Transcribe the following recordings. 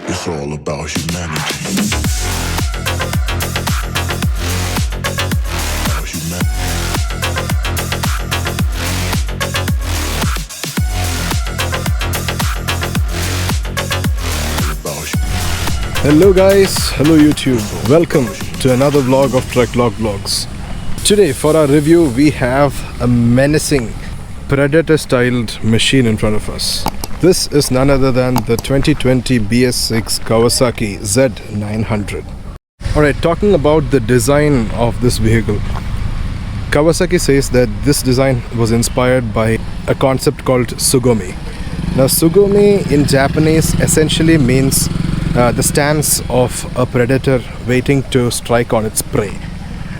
It's all about humanity. Hello guys, hello YouTube. Welcome to another vlog of Trek Vlog Vlogs. Today for our review we have a menacing Predator styled machine in front of us. This is none other than the 2020 BS6 Kawasaki Z900. Alright, talking about the design of this vehicle. Kawasaki says that this design was inspired by a concept called Sugumi. Now Sugumi in Japanese essentially means the stance of a predator waiting to strike on its prey.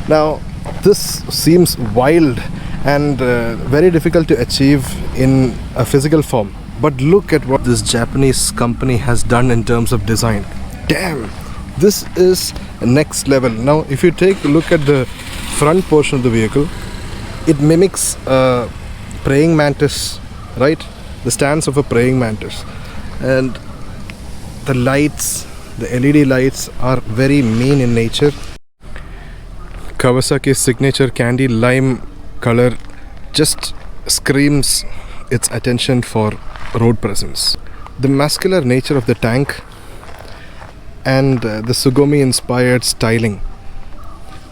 Now this seems wild and very difficult to achieve in a physical form, but look at what this Japanese company has done in terms of design. Damn, this is next level. Now if you take a look at the front portion of the vehicle, it mimics a praying mantis, right? The stance of a praying mantis, and the lights, the LED lights are very mean in nature. Kawasaki's signature candy lime color just screams its attention for road presence. The muscular nature of the tank and the Sugumi inspired styling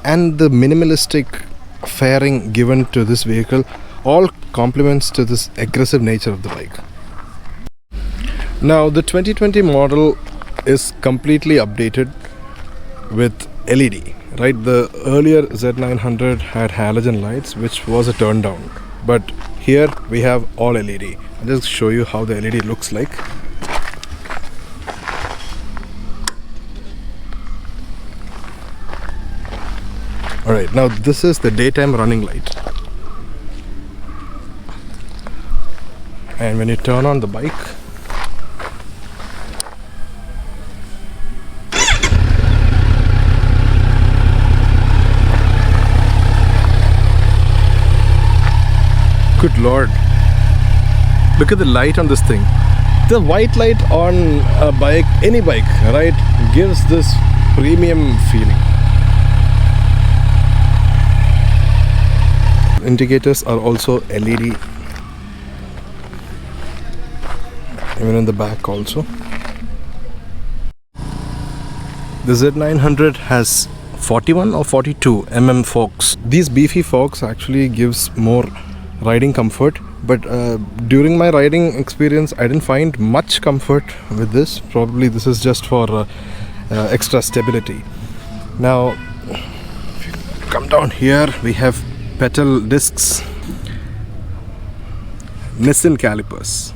and the minimalistic fairing given to this vehicle all complements to this aggressive nature of the bike. Now the 2020 model is completely updated with LED, right? The earlier Z900 had halogen lights, which was a turn down, but here we have all LED. I'll just show you how the LED looks like. Alright, now this is the daytime running light, and when you turn on the bike, good lord, look at the light on this thing. The white light on a bike, any bike, right, gives this premium feeling. Indicators are also LED, even in the back also. The Z900 has 41 or 42 mm forks. These beefy forks actually gives more riding comfort, but during my riding experience I didn't find much comfort with this. Probably this is just for extra stability. Now if you come down here, we have pedal discs, Nissan calipers.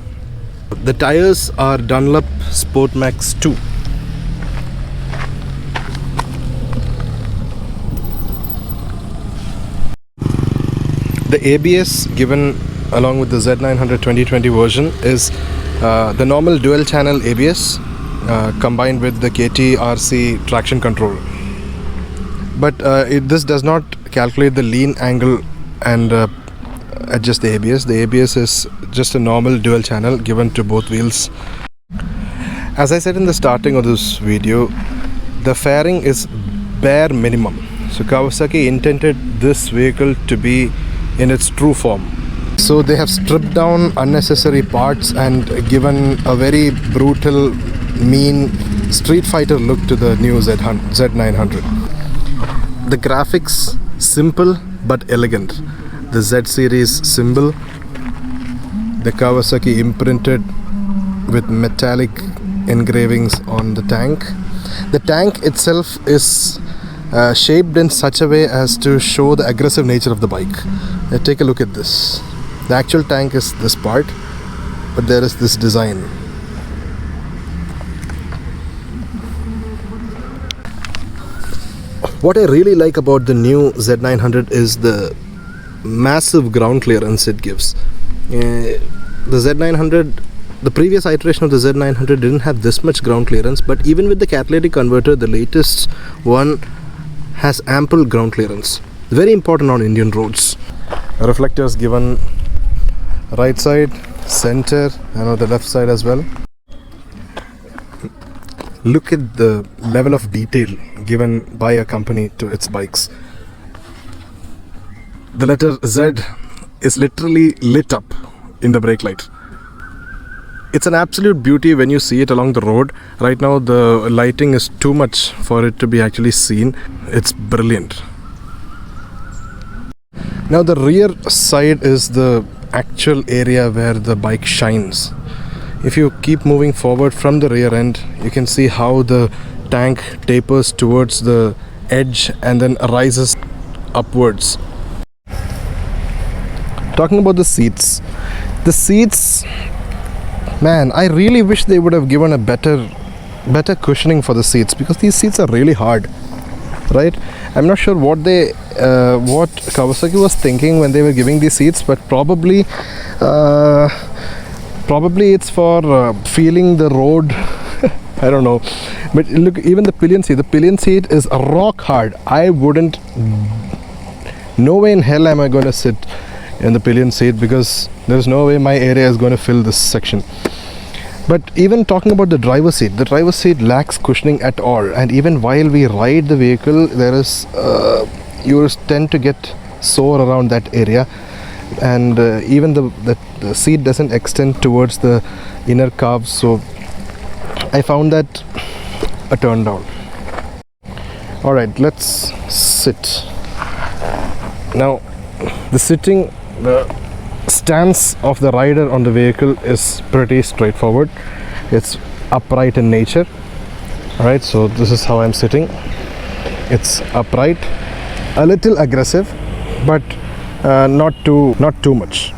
The tires are Dunlop Sport Max 2. The ABS given along with the Z900 2020 version is the normal dual channel ABS combined with the KT-RC traction control. But this does not calculate the lean angle and adjust the ABS. The ABS is just a normal dual channel given to both wheels. As I said in the starting of this video, the fairing is bare minimum. So Kawasaki intended this vehicle to be in its true form. So they have stripped down unnecessary parts and given a very brutal, mean Street Fighter look to the new Z900. The graphics simple but elegant. The Z series symbol, the Kawasaki imprinted with metallic engravings on the tank. The tank itself is shaped in such a way as to show the aggressive nature of the bike. Take a look at this. The actual tank is this part, but there is this design. What I really like about the new Z900 is the massive ground clearance it gives. The Z900, the previous iteration of the Z900 didn't have this much ground clearance, but even with the catalytic converter, the latest one has ample ground clearance. Very important on Indian roads. Reflectors given right side, center, and on the left side as well. Look at the level of detail given by a company to its bikes. The letter Z is literally lit up in the brake light. It's an absolute beauty when you see it along the road. Right now the lighting is too much for it to be actually seen. It's brilliant. Now the rear side is the actual area where the bike shines. If you keep moving forward from the rear end, you can see how the tank tapers towards the edge and then rises upwards. Talking about the seats, man, I really wish they would have given a better cushioning for the seats, because these seats are really hard, right? I'm not sure what Kawasaki was thinking when they were giving these seats, but probably it's for feeling the road. I don't know, but look, even the pillion seat is rock hard. No way in hell am I going to sit in the pillion seat, because there's no way my area is going to fill this section. But even talking about the driver's seat lacks cushioning at all, and even while we ride the vehicle, there is you tend to get sore around that area, and even the seat doesn't extend towards the inner calves, so I found that a turn down. Alright, let's sit. Now the stance of the rider on the vehicle is pretty straightforward. It's upright in nature. Alright, so this is how I'm sitting. It's upright, a little aggressive, but not too much.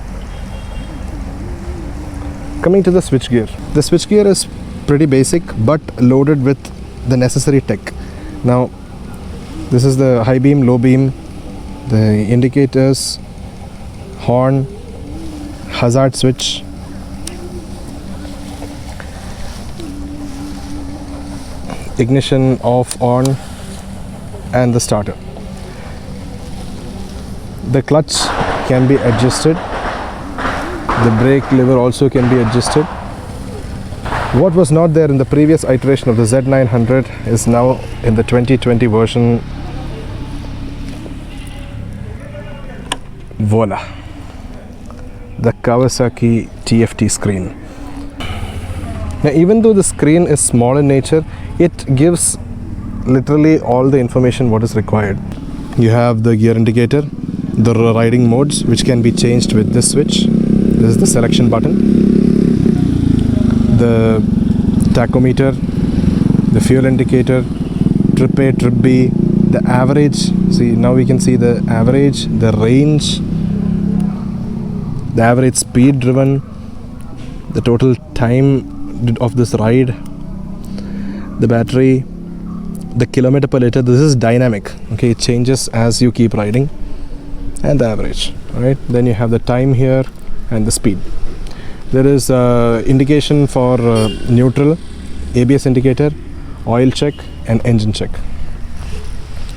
Coming to the switchgear. The switchgear is pretty basic but loaded with the necessary tech. Now this is the high beam, low beam, the indicators, horn, hazard switch, ignition off, on, and the starter. The clutch can be adjusted. The brake lever also can be adjusted. What was not there in the previous iteration of the Z900 is now in the 2020 version. Voila, the Kawasaki TFT screen. Now, even though the screen is small in nature, it gives literally all the information what is required. You have the gear indicator, the riding modes, which can be changed with this switch. This is the selection button. The tachometer, the fuel indicator, trip A, trip B, the average. See, now we can see the average, the range, the average speed driven, the total time of this ride, the battery, the kilometer per liter. This is dynamic. Okay, it changes as you keep riding, and the average. All right, then you have the time here and the speed. There is indication for neutral, ABS indicator, oil check, and engine check.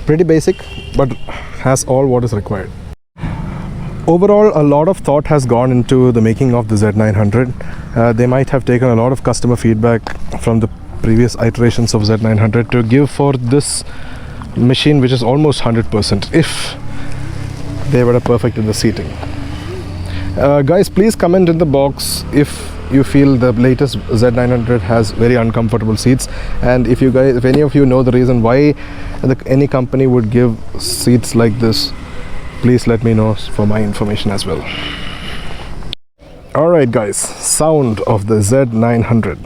Pretty basic, but has all what is required. Overall, a lot of thought has gone into the making of the Z900. They might have taken a lot of customer feedback from the previous iterations of Z900 to give for this machine, which is almost 100% if they were perfect in the seating. Guys, please comment in the box if you feel the latest Z900 has very uncomfortable seats, and if any of you know the reason why any company would give seats like this, please let me know for my information as well. Alright guys, sound of the Z900.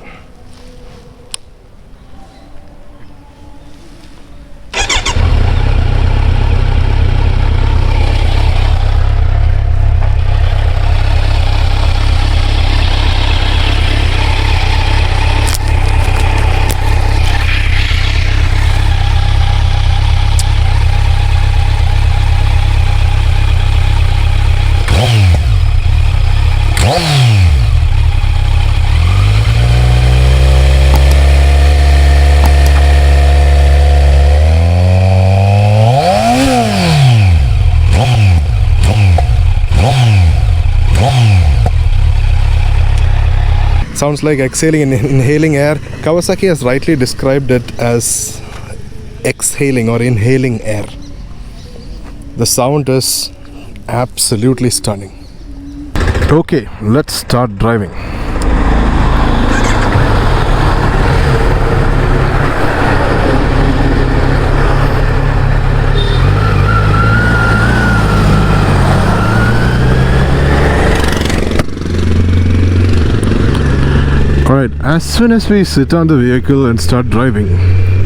Sounds like exhaling and inhaling air. Kawasaki has rightly described it as exhaling or inhaling air. The sound is absolutely stunning. Okay, let's start driving. Alright, as soon as we sit on the vehicle and start driving,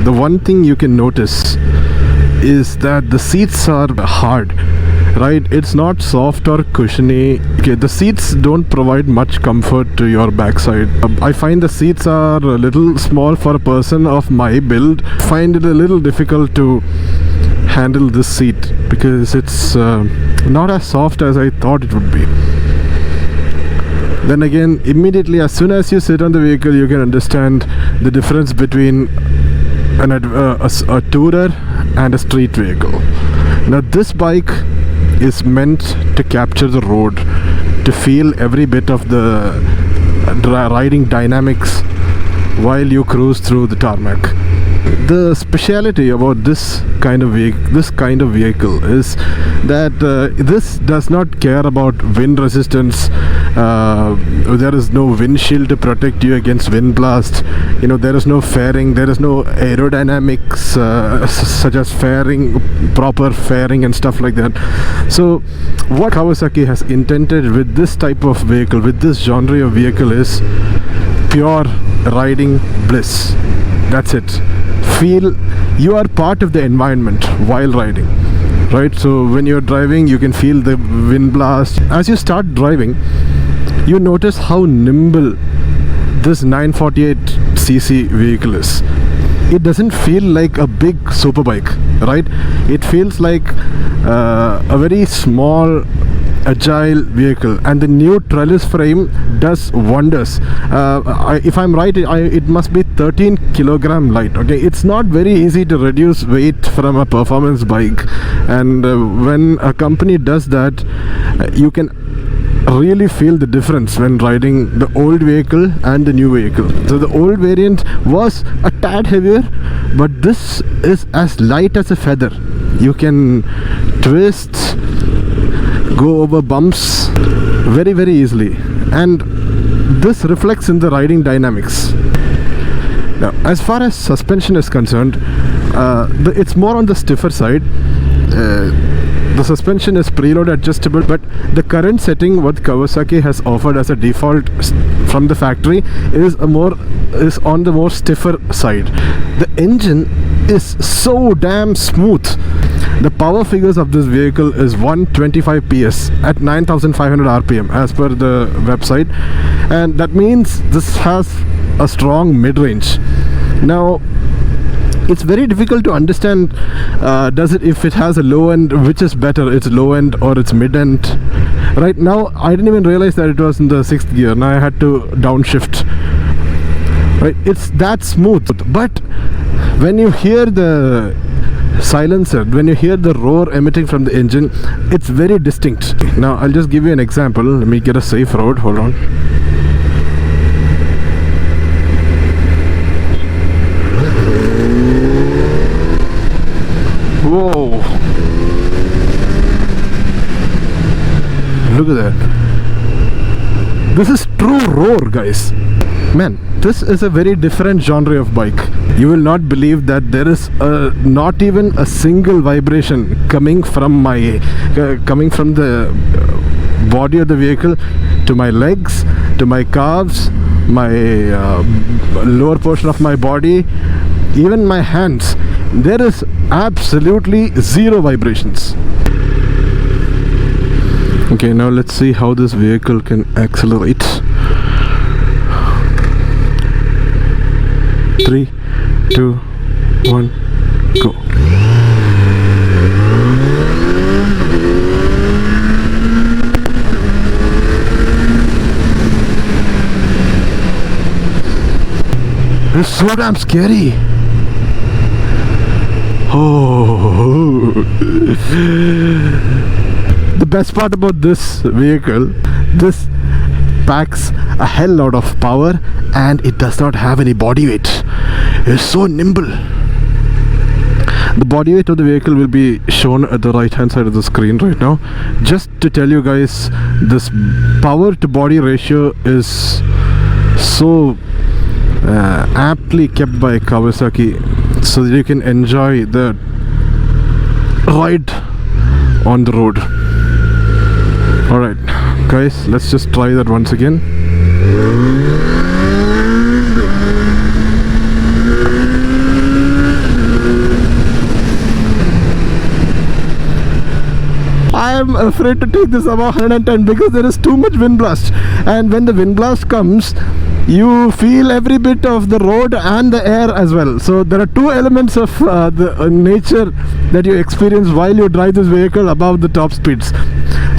the one thing you can notice is that the seats are hard, right? It's not soft or cushiony. Okay, the seats don't provide much comfort to your backside. I find the seats are a little small for a person of my build. Find it a little difficult to handle this seat because it's not as soft as I thought it would be. Then again, immediately as soon as you sit on the vehicle, you can understand the difference between a tourer and a street vehicle. Now this bike is meant to capture the road, to feel every bit of the riding dynamics while you cruise through the tarmac. The speciality about this kind of vehicle is that this does not care about wind resistance. There is no windshield to protect you against wind blast. You know, there is no fairing, there is no aerodynamics such as proper fairing and stuff like that. So what Kawasaki has intended with this type of vehicle, with this genre of vehicle, is pure riding bliss. That's it. Feel you are part of the environment while riding, right? So when you're driving, you can feel the wind blast. As you start driving, you notice how nimble this 948cc vehicle is. It doesn't feel like a big super bike, right? It feels like a very small, agile vehicle, and the new trellis frame does wonders. If I'm right, it must be 13 kilogram light. Okay, it's not very easy to reduce weight from a performance bike, and when a company does that, you can really feel the difference when riding the old vehicle and the new vehicle. So the old variant was a tad heavier, but this is as light as a feather. You can twist, go over bumps very, very easily, and this reflects in the riding dynamics. Now, as far as suspension is concerned, it's more on the stiffer side. The suspension is preload adjustable, but the current setting what Kawasaki has offered as a default from the factory is on the more stiffer side. The engine is so damn smooth. The power figures of this vehicle is 125 PS at 9,500 RPM as per the website, and that means this has a strong mid-range. Now, it's very difficult to understand if it has a low end, which is better, it's low end or it's mid end. Right now, I didn't even realize that it was in the 6th gear. Now I had to downshift. Right, it's that smooth. But when you hear the silencer, when you hear the roar emitting from the engine, it's very distinct. Now I'll just give you an example. Let me get a safe road. Hold on. Whoa, look at that. This is true roar, guys. Man, this is a very different genre of bike. You will not believe that there is not even a single vibration coming from the body of the vehicle to my legs, to my calves, my lower portion of my body, even my hands. There is absolutely zero vibrations. Okay, now let's see how this vehicle can accelerate. 3, 2, 1, go. It's so damn scary. Oh, the best part about this vehicle, this packs a hell lot of power and it does not have any body weight. It's so nimble. The body weight of the vehicle will be shown at the right hand side of the screen right now. Just to tell you guys, this power to body ratio is so aptly kept by Kawasaki so that you can enjoy the ride on the road. Alright guys, let's just try that once again. I am afraid to take this above 110 because there is too much wind blast, and when the wind blast comes you feel every bit of the road and the air as well. So there are two elements of the nature that you experience while you drive this vehicle above the top speeds.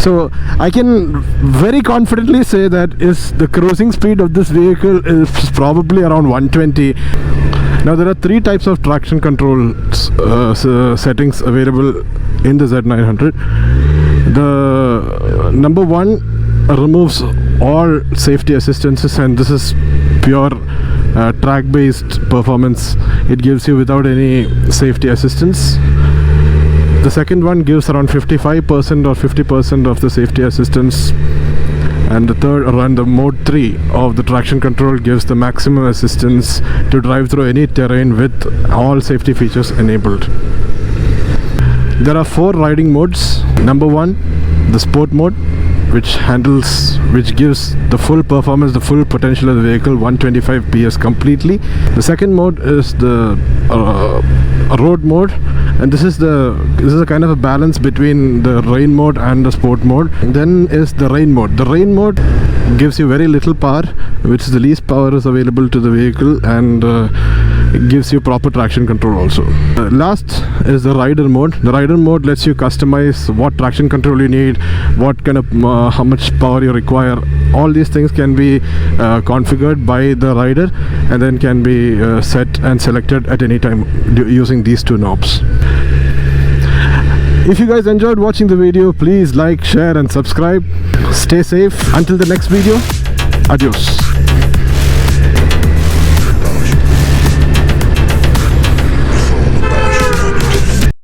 So I can very confidently say that the cruising speed of this vehicle is probably around 120. Now there are three types of traction control settings available in the Z900. The number one removes all safety assistances, and this is pure track based performance. It gives you without any safety assistance. The second one gives around 55% or 50% of the safety assistance, and the third, around the mode 3 of the traction control, gives the maximum assistance to drive through any terrain with all safety features enabled. There are 4 riding modes. Number 1, the sport mode, which gives the full performance, the full potential of the vehicle, 125 PS completely. The second mode is the road mode, and this is a kind of a balance between the rain mode and the sport mode. And then is the rain mode. The rain mode gives you very little power, which is the least power is available to the vehicle, and it gives you proper traction control also. Last is the rider mode. The rider mode lets you customize what traction control you need, what kind of how much power you require. All these things can be configured by the rider and then can be set and selected at any time using these two knobs. If you guys enjoyed watching the video, please like, share and subscribe. Stay safe. Until the next video, adios.